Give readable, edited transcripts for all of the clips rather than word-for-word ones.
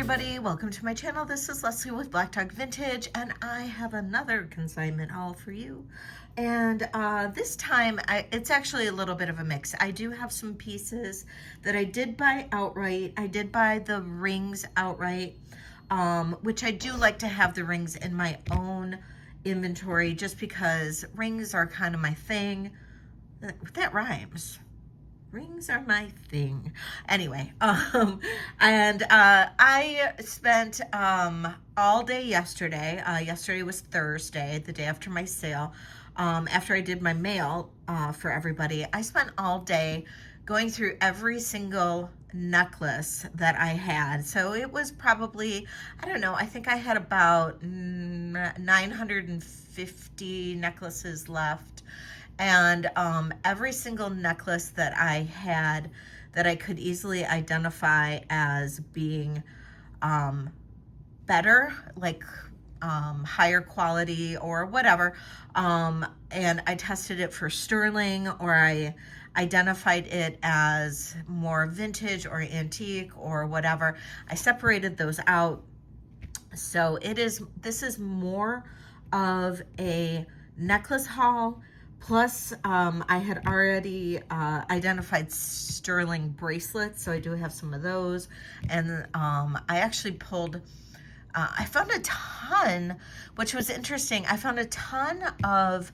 everybody, welcome to my channel. This is Leslie with Black Dog Vintage, and I have another consignment haul for you. And this time, it's actually a little bit of a mix. I do have some pieces that I did buy outright. I did buy the rings outright, which I do like to have the rings in my own inventory just because rings are kind of my thing. That rhymes. Rings are my thing. Anyway, I spent all day yesterday. Yesterday was Thursday, the day after my sale. After I did my mail for everybody, I spent all day going through every single necklace that I had. So it was probably, I don't know, I think I had about 950 necklaces left. And every single necklace that I had that I could easily identify as being better, like higher quality or whatever, and I tested it for sterling, or I identified it as more vintage or antique or whatever. I separated those out. So this is more of a necklace haul. Plus, I had already identified sterling bracelets, so I do have some of those. And I actually pulled, I found a ton, which was interesting. I found a ton of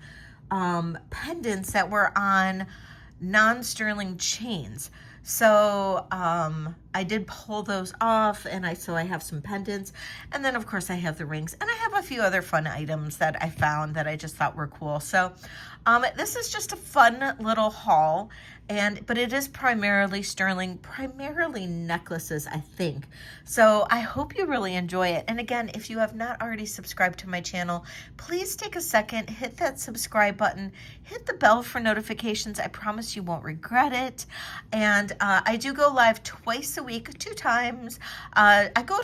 pendants that were on non-sterling chains. So I did pull those off, and so I have some pendants, and then of course I have the rings, and I have a few other fun items that I found that I just thought were cool. So this is just a fun little haul, but it is primarily sterling, primarily necklaces, I think. So I hope you really enjoy it. And again, if you have not already subscribed to my channel, please take a second, hit that subscribe button, hit the bell for notifications. I promise you won't regret it. And I do go live twice a week, 2 times. I go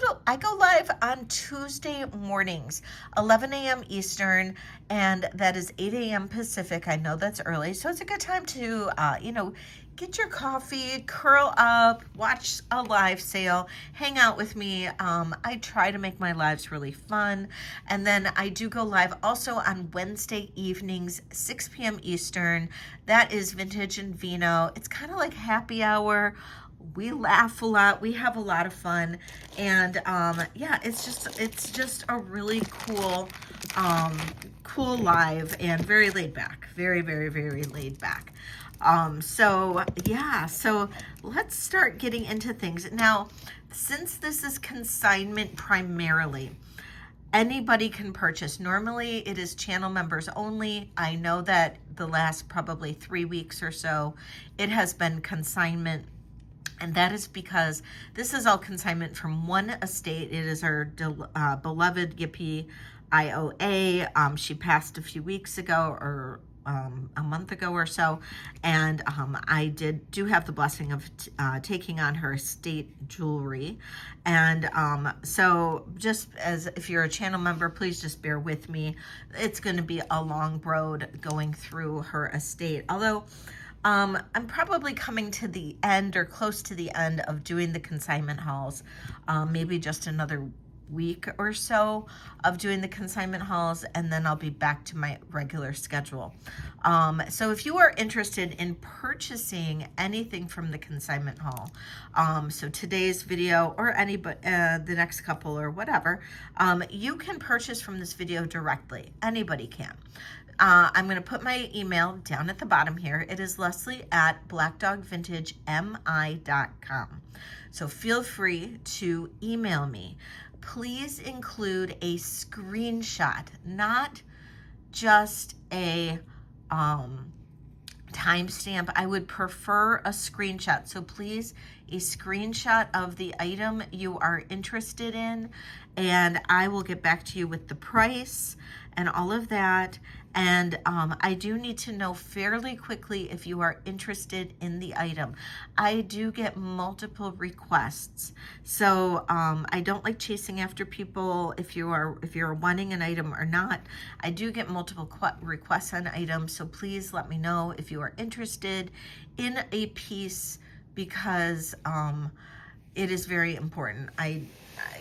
live on Tuesday mornings, 11 a.m. Eastern, and that is 8 a.m. Pacific. I know that's early, so it's a good time to, get your coffee, curl up, watch a live sale, hang out with me. I try to make my lives really fun. And then I do go live also on Wednesday evenings, 6 p.m. Eastern. That is Vintage and Vino. It's kind of like happy hour. We laugh a lot. We have a lot of fun. And yeah, it's just a really cool, cool live and very laid back. Very, very, very laid back. So yeah, so let's start getting into things. Now, since this is consignment primarily, anybody can purchase. Normally it is channel members only. I know that the last probably 3 weeks or so, it has been consignment. And that is because this is all consignment from one estate. It is our beloved Ypiioa. She passed a few weeks ago, or a month ago or so, and I do have the blessing of taking on her estate jewelry. And so just as if you're a channel member, please just bear with me. It's going to be a long road going through her estate, although I'm probably coming to the end or close to the end of doing the consignment hauls. Maybe just another week or so of doing the consignment hauls, and then I'll be back to my regular schedule. So if you are interested in purchasing anything from the consignment haul, so today's video or the next couple or whatever, you can purchase from this video directly. Anybody can. I'm going to put my email down at the bottom here. It is leslie@blackdogvintagemi.com. So feel free to email me. Please include a screenshot, not just a timestamp. I would prefer a screenshot. So please, a screenshot of the item you are interested in, and I will get back to you with the price and all of that. And I do need to know fairly quickly if you are interested in the item. I do get multiple requests, so I don't like chasing after people if you're wanting an item or not. I do get multiple requests on items, so please let me know if you are interested in a piece, because it is very important.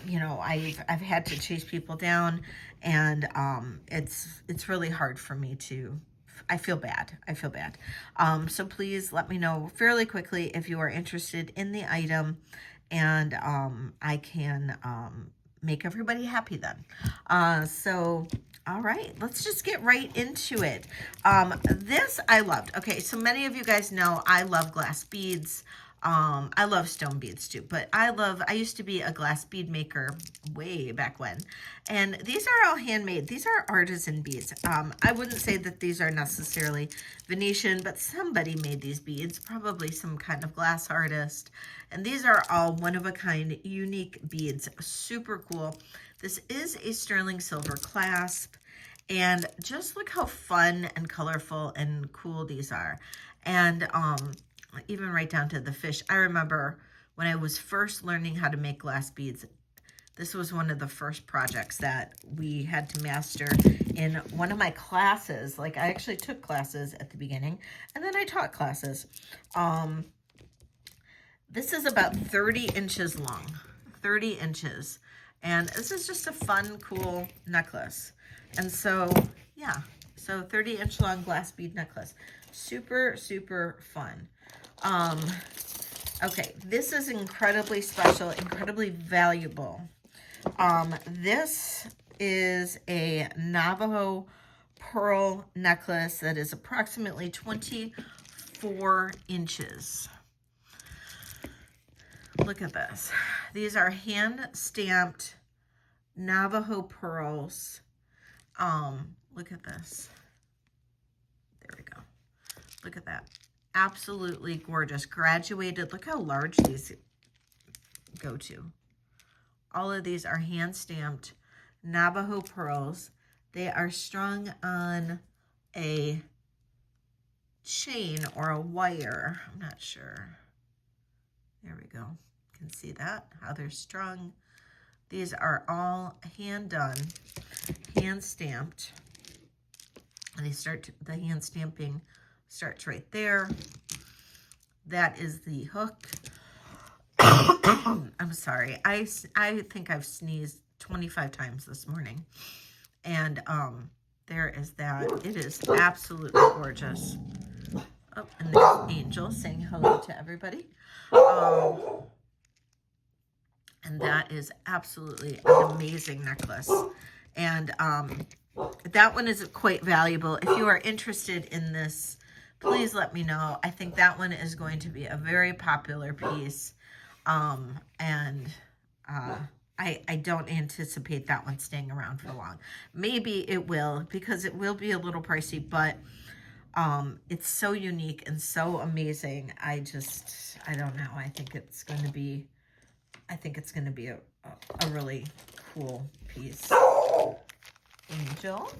You know, I've had to chase people down, and it's really hard for me to. I feel bad. I feel bad. So please let me know fairly quickly if you are interested in the item, and I can make everybody happy then. So all right, let's just get right into it. This I loved. Okay, so many of you guys know I love glass beads. I love stone beads too, but I used to be a glass bead maker way back when. And these are all handmade. These are artisan beads. I wouldn't say that these are necessarily Venetian, but somebody made these beads, probably some kind of glass artist. And these are all one-of-a-kind, unique beads. Super cool. This is a sterling silver clasp. And just look how fun and colorful and cool these are. And even right down to the fish. I remember when I was first learning how to make glass beads, this was one of the first projects that we had to master in one of my classes. Like, I actually took classes at the beginning, and then I taught classes. This is about 30 inches long, 30 inches. And this is just a fun, cool necklace. And so, yeah, so 30-inch long glass bead necklace. Super, super fun. Okay, this is incredibly special, incredibly valuable. This is a Navajo pearl necklace that is approximately 24 inches. Look at this. These are hand-stamped Navajo pearls. Look at this. There we go. Look at that. Absolutely gorgeous. Graduated. Look how large these go to. All of these are hand-stamped Navajo pearls. They are strung on a chain or a wire. I'm not sure. There we go. You can see that, how they're strung. These are all hand-done, hand-stamped. And the hand stamping starts right there. That is the hook. I'm sorry. I think I've sneezed 25 times this morning. And there is that. It is absolutely gorgeous. Oh, and there's Angel saying hello to everybody. And that is absolutely an amazing necklace. And that one is quite valuable. If you are interested in this, please let me know. I think that one is going to be a very popular piece. I don't anticipate that one staying around for long. Maybe it will, because it will be a little pricey, but it's so unique and so amazing. I don't know. I think it's going to be a really cool piece. Angel.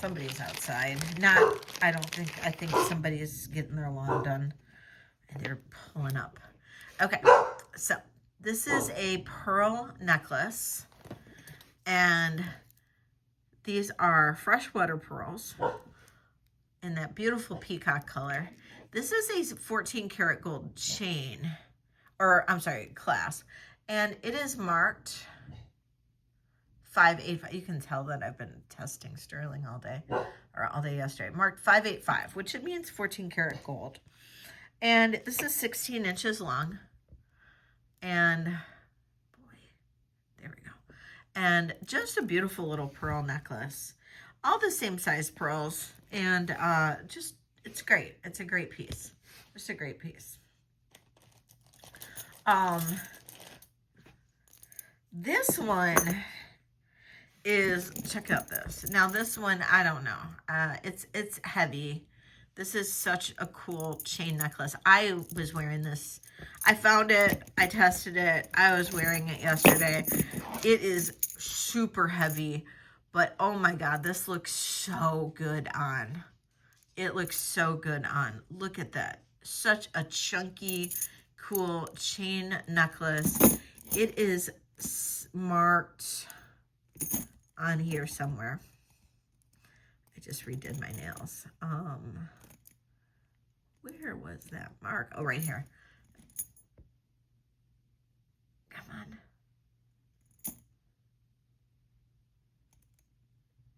Somebody's outside. I think somebody's getting their lawn done. And they're pulling up. Okay, so this is a pearl necklace. And these are freshwater pearls in that beautiful peacock color. This is a 14 karat gold chain. Or, I'm sorry, clasp. And it is marked 585. You can tell that I've been testing sterling all day, or all day yesterday. Marked 585, which it means 14 karat gold. And this is 16 inches long. And, boy, there we go. And just a beautiful little pearl necklace. All the same size pearls. And it's great. It's a great piece. Just a great piece. This one is, check out this. Now this one, I don't know. It's heavy. This is such a cool chain necklace. I was wearing this. I found it. I tested it. I was wearing it yesterday. It is super heavy, but oh my God, this looks so good on. It looks so good on. Look at that. Such a chunky, cool chain necklace. It is marked on here somewhere. I just redid my nails. Where was that mark? Oh, right here.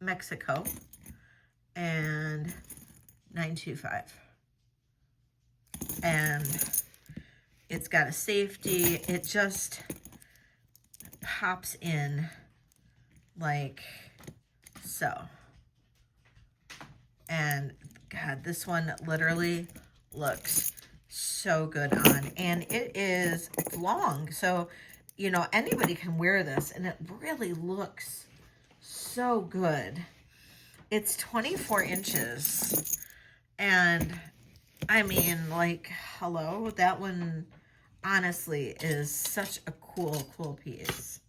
Mexico, and 925. And it's got a safety. It just pops in like so. And God, this one literally looks so good on. And it's long. So, you know, anybody can wear this. And it really looks so good. It's 24 inches. And I mean, like, hello, that one honestly is such a cool piece.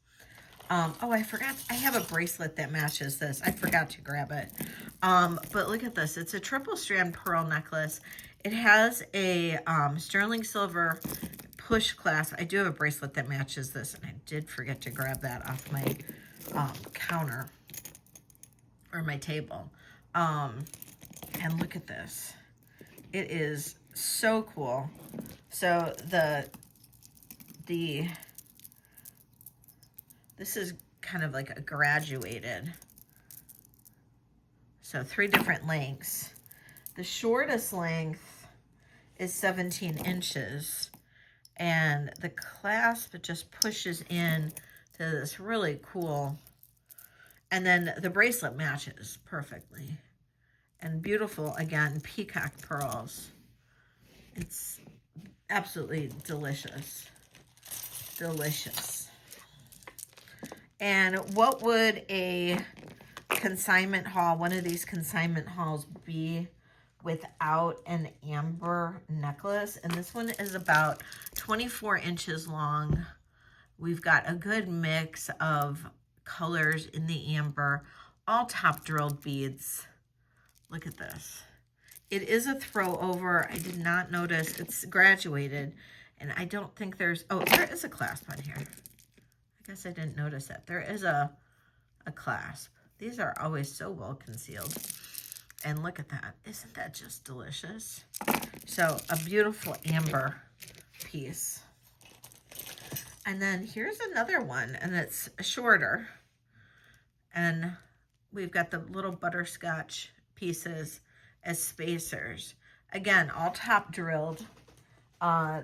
Oh, I forgot, I have a bracelet that matches this. I forgot to grab it. But look at this. It's a triple strand pearl necklace. It has a sterling silver push clasp. I do have a bracelet that matches this, and I did forget to grab that off my counter or my table. And look at this. It is so cool. So this is kind of like a graduated. So 3 different lengths. The shortest length is 17 inches. And the clasp just pushes in to this really cool. And then the bracelet matches perfectly. And beautiful, again, peacock pearls. It's absolutely delicious. Delicious. And what would a consignment haul, one of these consignment hauls, be without an amber necklace? And this one is about 24 inches long. We've got a good mix of colors in the amber, all top drilled beads. Look at this. It is a throw over. I did not notice. It's graduated. And I don't think there's... Oh, there is a clasp on here. I guess I didn't notice that. There is a clasp. These are always so well concealed. And look at that. Isn't that just delicious? So, a beautiful amber piece. And then here's another one. And it's shorter. And we've got the little butterscotch pieces as spacers. Again, all top drilled.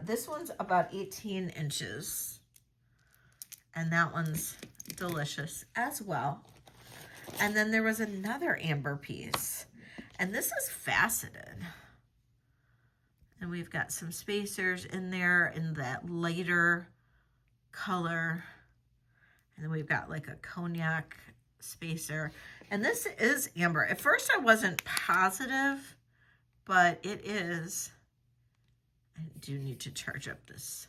This one's about 18 inches. And that one's delicious as well. And then there was another amber piece. And this is faceted. And we've got some spacers in there in that lighter color. And then we've got like a cognac spacer. And this is amber. At first I wasn't positive, but it is. I do need to charge up this.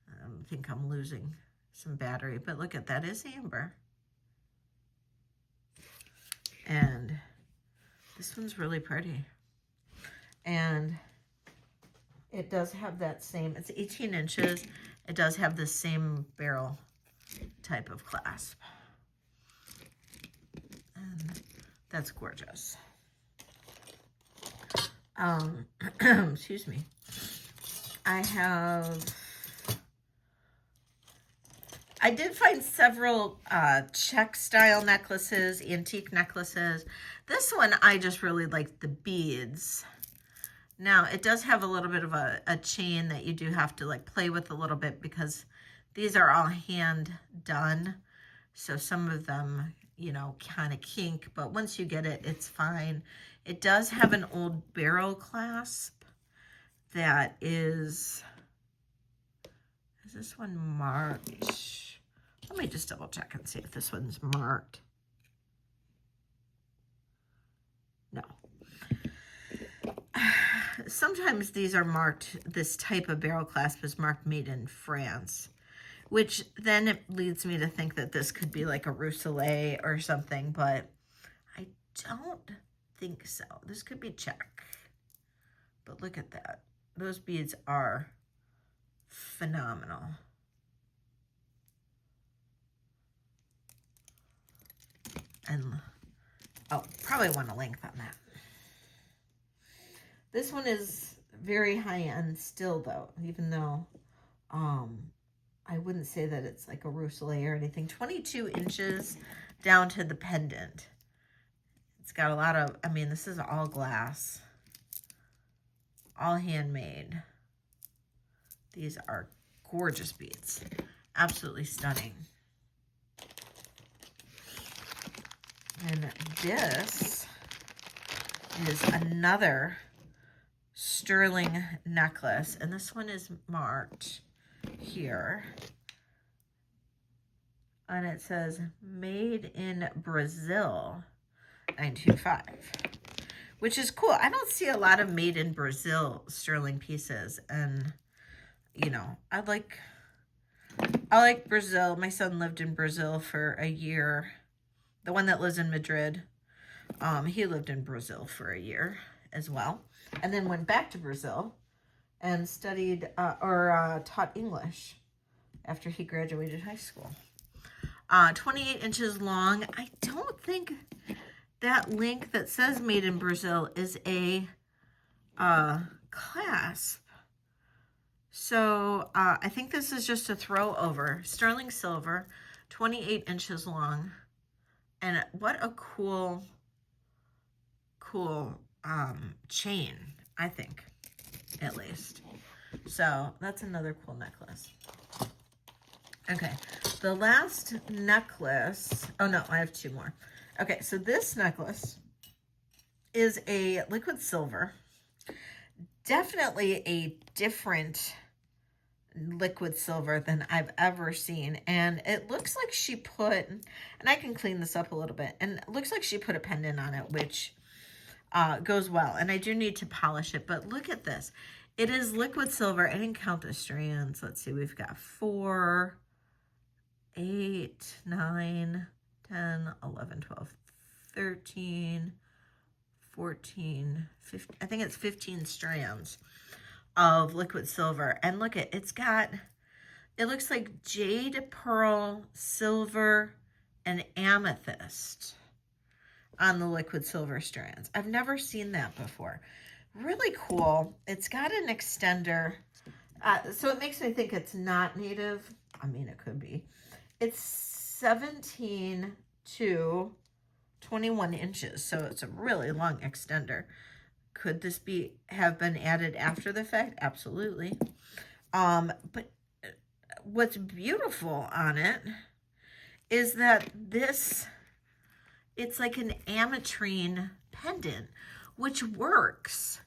I think I'm losing some battery, but look at that, is amber. And this one's really pretty. And it does have that same, it's 18 inches. It does have the same barrel type of clasp. And that's gorgeous. Excuse me. I did find several check style necklaces, antique necklaces. This one, I just really like the beads. Now, it does have a little bit of a chain that you do have to like play with a little bit because these are all hand done. So some of them, you know, kind of kink, but once you get it, it's fine. It does have an old barrel clasp that is this one marked? Let me just double check and see if this one's marked. No. Sometimes these are marked, this type of barrel clasp is marked made in France, which then it leads me to think that this could be like a Rousselet or something, but I don't think so. This could be Czech. But look at that. Those beads are phenomenal. And, oh, probably want a length on that. This one is very high-end still, though, even though I wouldn't say that it's like a Rousselet or anything. 22 inches, down to the pendant. It's got a lot of, I mean, this is all glass, all handmade. These are gorgeous beads, absolutely stunning. And this is another sterling necklace, and this one is marked here, and it says made in Brazil 925, which is cool. I don't see a lot of made in Brazil sterling pieces, and you know, I like Brazil. My son lived in Brazil for a year. The one that lives in Madrid, he lived in Brazil for a year as well, and then went back to Brazil and studied taught English after he graduated high school. 28 inches long. I don't think that link that says made in Brazil is a clasp. So I think this is just a throw over. Sterling silver, 28 inches long. And what a cool chain, I think, at least. So that's another cool necklace. Okay, the last necklace, oh no, I have two more. Okay, so this necklace is a liquid silver, definitely a different liquid silver than I've ever seen, and it looks like she put, and I can clean this up a little bit, and it looks like she put a pendant on it, which goes well, and I do need to polish it, but look at this. It is liquid silver. I didn't count the strands. Let's see, we've got 4, 8, 9, 10, 11, 12, 13, 14, 15, I think it's 15 strands of liquid silver. And look at, it's got, it looks like jade, pearl, silver, and amethyst on the liquid silver strands. I've never seen that before. Really cool. It's got an extender. So it makes me think it's not native. I mean, it could be. It's 17 to 21 inches. So it's a really long extender. Could this have been added after the fact? Absolutely. But what's beautiful on it is that it's like an ametrine pendant, which works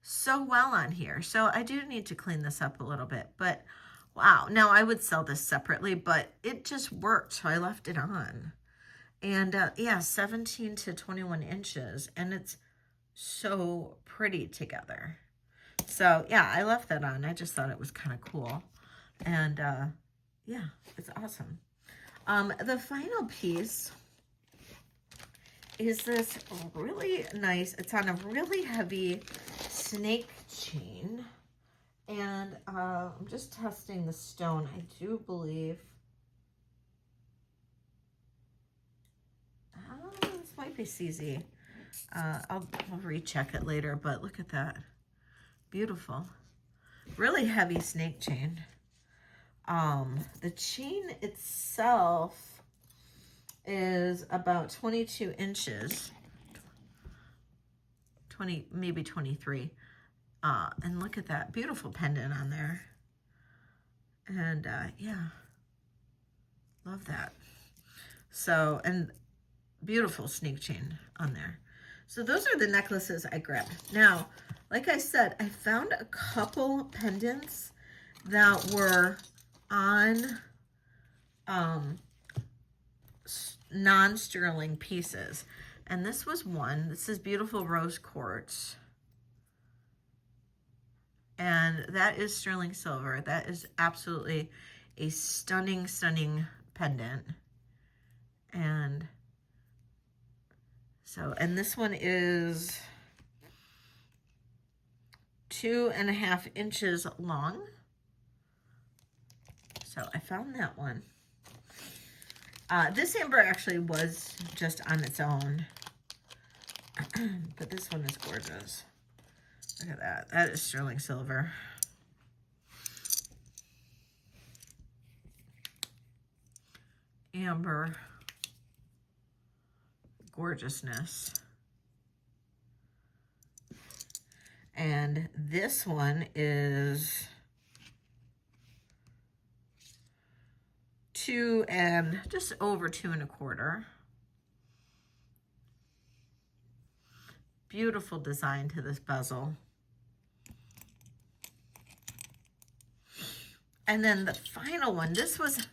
so well on here. So I do need to clean this up a little bit, but wow. Now I would sell this separately, but it just worked. So I left it on. And yeah, 17 to 21 inches. And it's so pretty together. So yeah, I left that on. I just thought it was kind of cool. And yeah, it's awesome. The final piece is this really nice, it's on a really heavy snake chain. And I'm just testing the stone. I do believe this might be CZ. I'll recheck it later, but look at that. Beautiful. Really heavy snake chain. The chain itself is about 22 inches. 20, maybe 23. And look at that beautiful pendant on there. And yeah, love that. So, and beautiful snake chain on there. So those are the necklaces I grabbed. Now, like I said, I found a couple pendants that were on non-sterling pieces. And this was one. This is beautiful rose quartz. And that is sterling silver. That is absolutely a stunning, stunning pendant. And so, and this one is 2.5 inches long. So I found that one. This amber actually was just on its own. But this one is gorgeous. Look at that. That is sterling silver. Amber. gorgeousness. And this one is 2 and just over 2 1/4. Beautiful design to this bezel. And then the final one, this is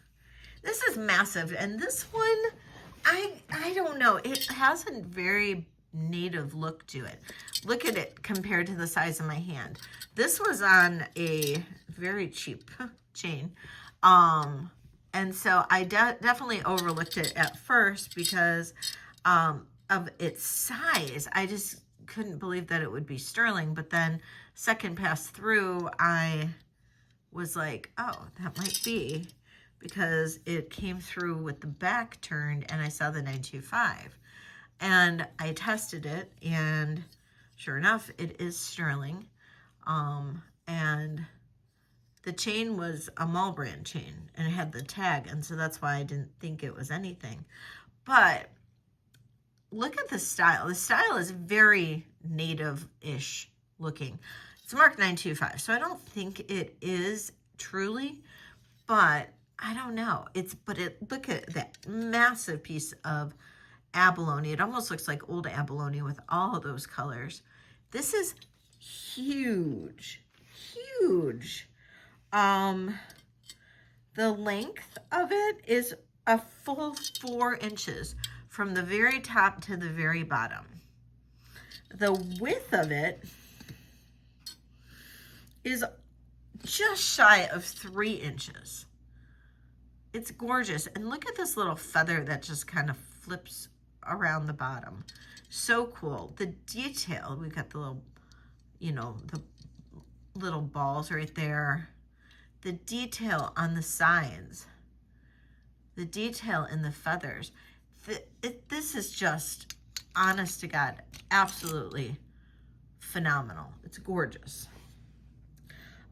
massive. And this one, I don't know, it has a very native look to it. Look at it compared to the size of my hand. This was on a very cheap chain. And so I definitely overlooked it at first because of its size. I just couldn't believe that it would be sterling. But then second pass through, I was like, oh, that might be, because it came through with the back turned and I saw the 925. And I tested it, and sure enough, it is sterling. And the chain was a mall brand chain, and it had the tag, and so that's why I didn't think it was anything. But look at the style. The style is very native-ish looking. It's marked 925, so I don't think it is truly, but I don't know. Look at that massive piece of abalone. It almost looks like old abalone with all of those colors. This is huge, huge. The length of it is a full 4 inches from the very top to the very bottom. The width of it is just shy of 3 inches. It's gorgeous. And look at this little feather that just kind of flips around the bottom. So cool. The detail, we've got the little, the little balls right there. The detail on the sides. The detail in the feathers. This is just, honest to God, absolutely phenomenal. It's gorgeous.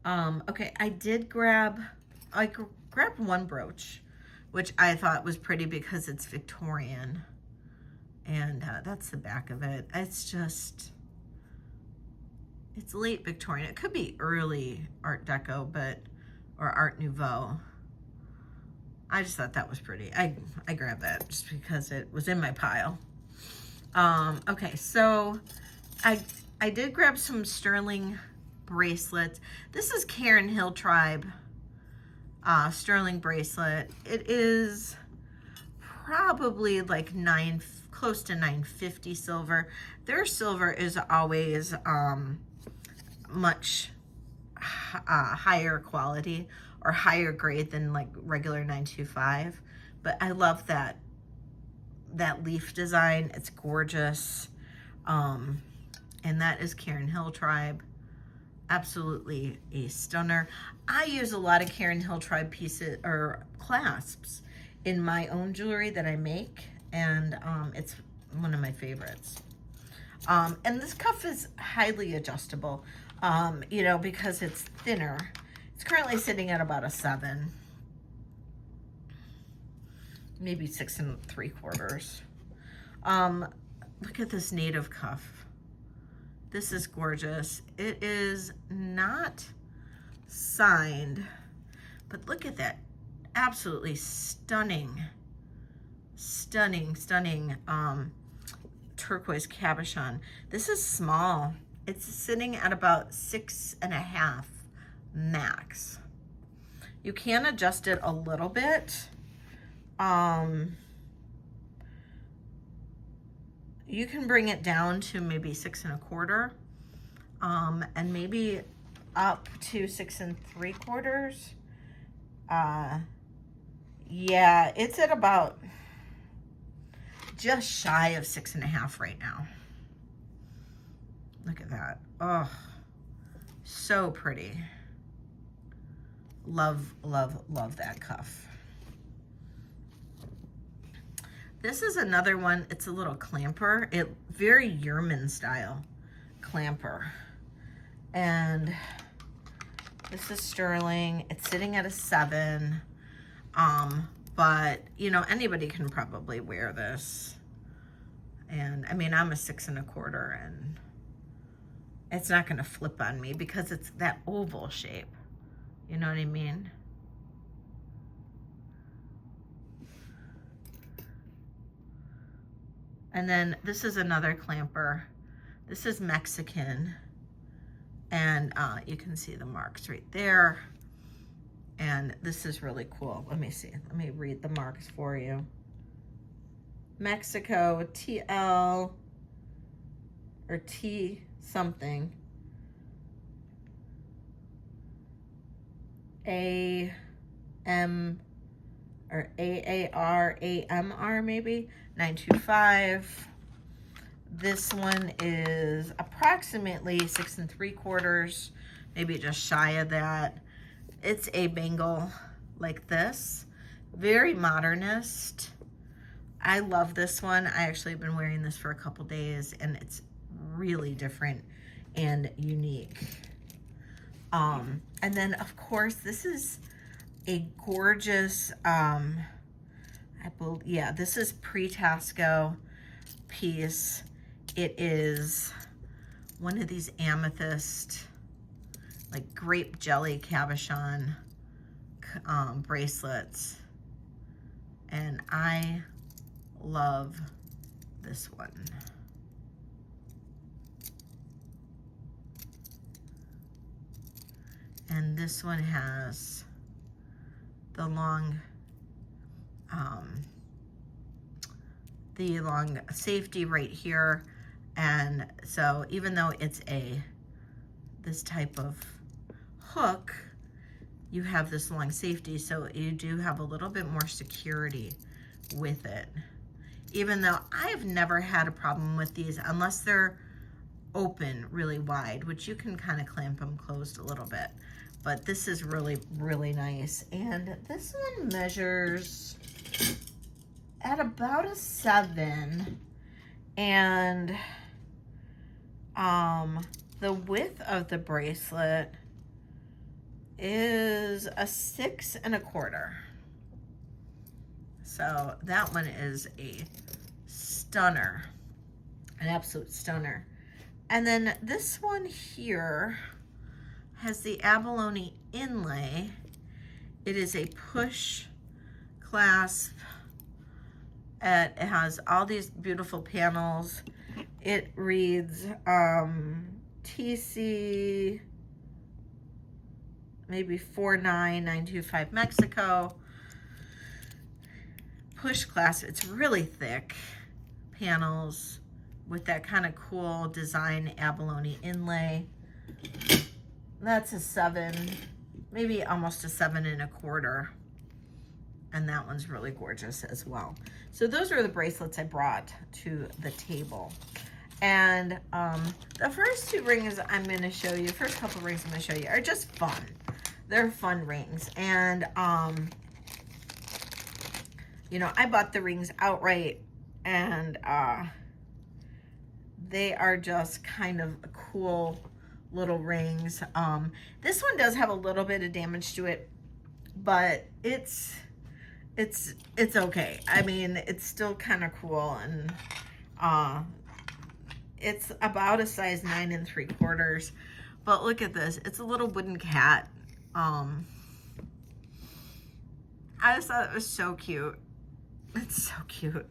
Okay, I grabbed one brooch, which I thought was pretty because it's Victorian. And that's the back of it. It's late Victorian. It could be early Art Deco, or Art Nouveau. I just thought that was pretty. I grabbed that just because it was in my pile. Okay, so I did grab some sterling bracelets. This is Karin Hill Tribe sterling bracelet. It is probably like close to 950 silver. Their silver is always much higher quality or higher grade than like regular 925. But I love that leaf design. It's gorgeous. And that is Karin Hill Tribe. Absolutely a stunner. I use a lot of Karin Hill Tribe pieces or clasps in my own jewelry that I make, and it's one of my favorites. And this cuff is highly adjustable, because it's thinner. It's currently sitting at about a 7, maybe 6 3/4. Look at this native cuff. This is gorgeous. It is not signed, but look at that. Absolutely stunning, stunning, stunning turquoise cabochon. This is small. It's sitting at about 6.5 max. You can adjust it a little bit. You can bring it down to maybe 6 1/4, and maybe up to 6 3/4. Yeah, it's at about just shy of 6.5 right now. Look at that. Oh, so pretty. Love, love, love that cuff. This is another one. It's a little clamper. Very Yerman style clamper. And this is sterling. It's sitting at a 7. But anybody can probably wear this. And I mean, I'm a 6 1/4, and it's not going to flip on me because it's that oval shape. You know what I mean? And then this is another clamper. This is Mexican. And you can see the marks right there. And this is really cool. Let me see. Let me read the marks for you. Mexico, TL, or T something. AM, or AAR, AMR maybe, 925. This one is approximately 6 3/4, maybe just shy of that. It's a bangle like this, very modernist. I love this one. I actually have been wearing this for a couple days, and it's really different and unique. And then of course, this is a gorgeous, this is pre-Taxco piece. It is one of these amethyst, like grape jelly cabochon bracelets. And I love this one. And this one has the long safety right here. And so even though it's this type of hook, you have this long safety, so you do have a little bit more security with it. Even though I've never had a problem with these unless they're open really wide, which you can kind of clamp them closed a little bit. But this is really, really nice. And this one measures at about a 7. And the width of the bracelet is a 6 1/4. So that one is a stunner, an absolute stunner. And then this one here has the abalone inlay. It is a push clasp. It has all these beautiful panels. It reads TC maybe 49925 Mexico. Push clasp. It's really thick panels with that kind of cool design abalone inlay. That's a 7, maybe almost a 7 1/4. And that one's really gorgeous as well. So those are the bracelets I brought to the table. And the first 2 rings I'm going to show you, first couple rings I'm going to show you, are just fun. They're fun rings. And, you know, I bought the rings outright, and they are just kind of cool little rings. This one does have a little bit of damage to it, but it's okay. I mean, it's still kind of cool, and it's about a size 9 3/4. But look at this. It's a little wooden cat. I just thought it was so cute. It's so cute.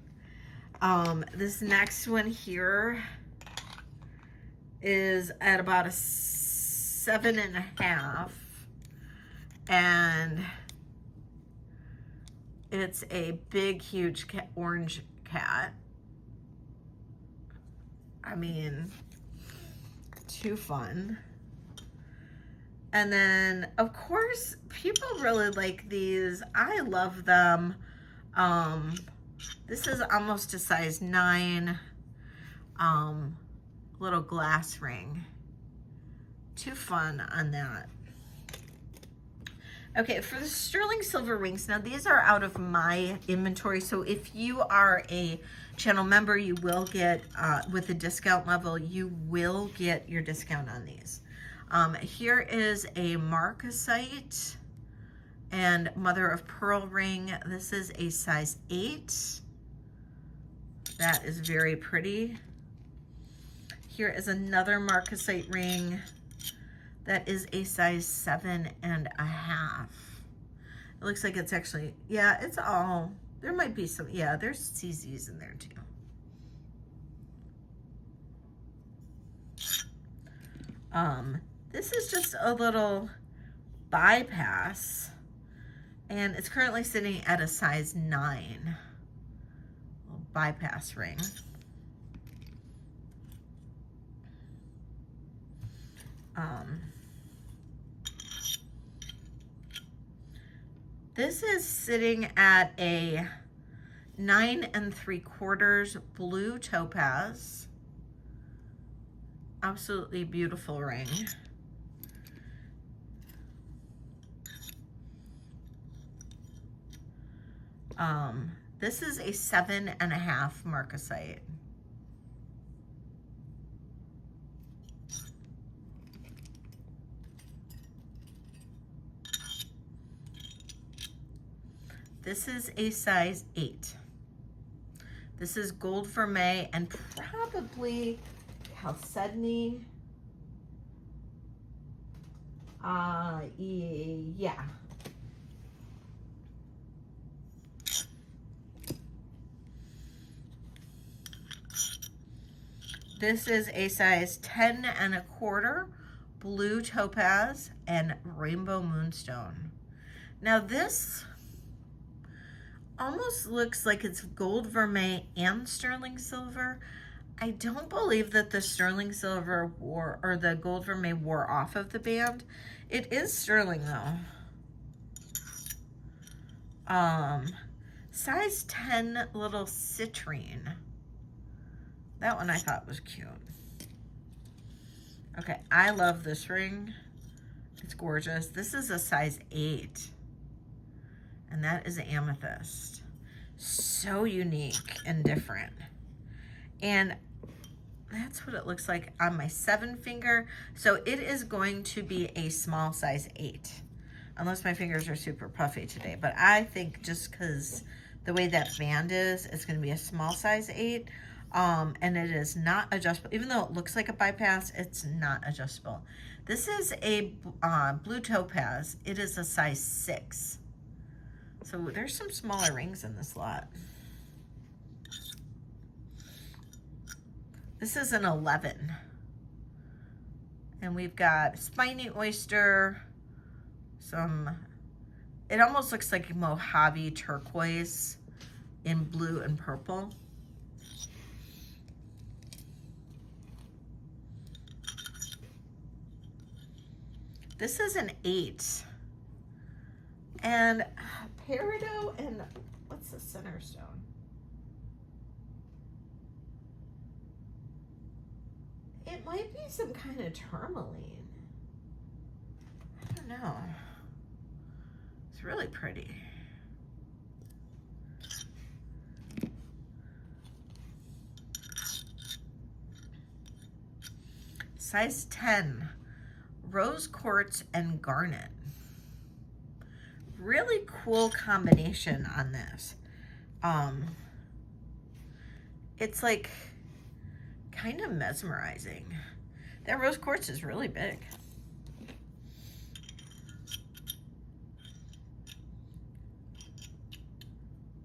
This next one here is at about a 7 1/2, and it's a big, huge orange cat. I mean, too fun. And then, of course, people really like these. I love them. This is almost a size 9 little glass ring. Too fun on that. Okay, for the sterling silver rings, now these are out of my inventory, so if you are a channel member, you will get, with the discount level, you will get your discount on these. Here is a marcasite and mother of pearl ring. This is a size 8. That is very pretty. Here is another marcasite ring that is a size 7.5. It looks like it's actually, yeah, it's all, there might be some, yeah, there's CZs in there too. This is just a little bypass, and it's currently sitting at a size 9. Little bypass ring. This is sitting at a 9 3/4 blue topaz. Absolutely beautiful ring. This is a 7.5 marcasite. This is a size 8. This is gold vermeil and probably chalcedony. Yeah. This is a size 10 1/4 blue topaz and rainbow moonstone. Now this almost looks like it's gold vermeil and sterling silver. I don't believe that the sterling silver wore, or the gold vermeil wore off of the band. It is sterling though. Size 10 little citrine. That one I thought was cute. Okay, I love this ring. It's gorgeous. This is a size 8. And that is amethyst. So unique and different. And that's what it looks like on my 7 finger. So it is going to be a small size 8. Unless my fingers are super puffy today. But I think just because the way that band is, it's going to be a small size 8. And it is not adjustable. Even though it looks like a bypass, it's not adjustable. This is a blue topaz. It is a size 6. So there's some smaller rings in this lot. This is an 11. And we've got spiny oyster, it almost looks like Mojave turquoise in blue and purple. This is an 8. And peridot and what's the center stone? It might be some kind of tourmaline. I don't know. It's really pretty. Size 10, rose quartz and garnet. Really cool combination on this. It's like kind of mesmerizing. That rose quartz is really big.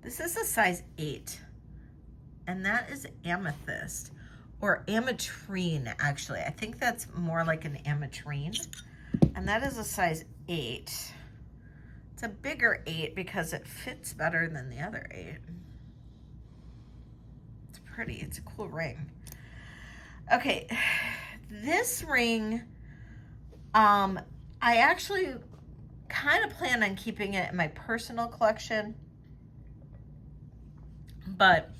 This is a size 8, and that is amethyst, or ametrine, actually. I think that's more like an ametrine, and that is a size 8. It's a bigger 8 because it fits better than the other 8. It's pretty. It's a cool ring. Okay, this ring, I actually kind of plan on keeping it in my personal collection. But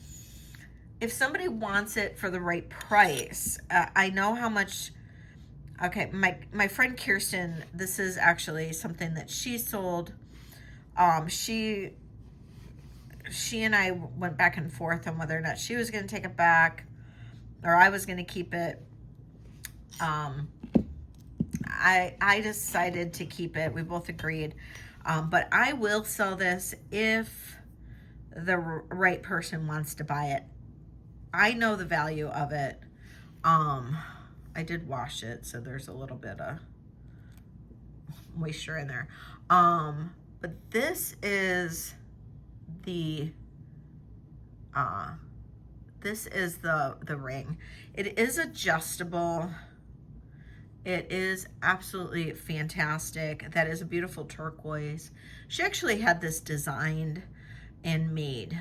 if somebody wants it for the right price, I know how much. Okay, my friend Kirsten, this is actually something that she sold. She and I went back and forth on whether or not she was going to take it back or I was going to keep it. I decided to keep it. We both agreed. But I will sell this if the right person wants to buy it. I know the value of it. I did wash it, so there's a little bit of moisture in there. But this is the ring. It is adjustable. It is absolutely fantastic. That is a beautiful turquoise. She actually had this designed and made.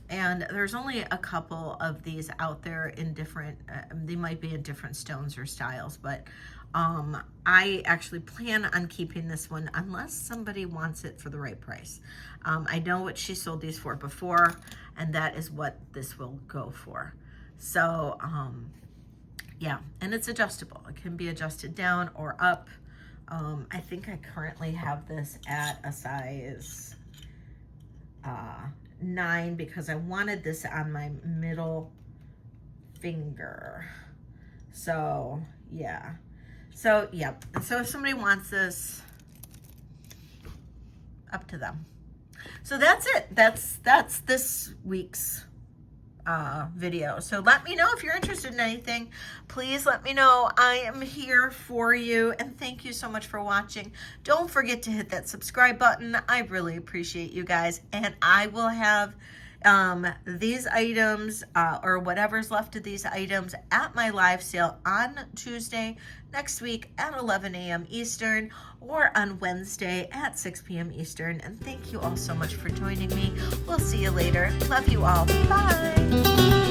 And there's only a couple of these out there in different, they might be in different stones or styles, but I actually plan on keeping this one unless somebody wants it for the right price. I know what she sold these for before, and that is what this will go for. So, yeah, and it's adjustable. It can be adjusted down or up. I think I currently have this at a size 9 because I wanted this on my middle finger. So, yeah. So, yep. So if somebody wants this, up to them. So that's it. That's this week's video. So let me know if you're interested in anything. Please let me know. I am here for you, and thank you so much for watching. Don't forget to hit that subscribe button. I really appreciate you guys, and I will have these items or whatever's left of these items at my live sale on Tuesday next week at 11 a.m. Eastern, or on Wednesday at 6 p.m. Eastern. And thank you all so much for joining me. We'll see you later. Love you all. Bye.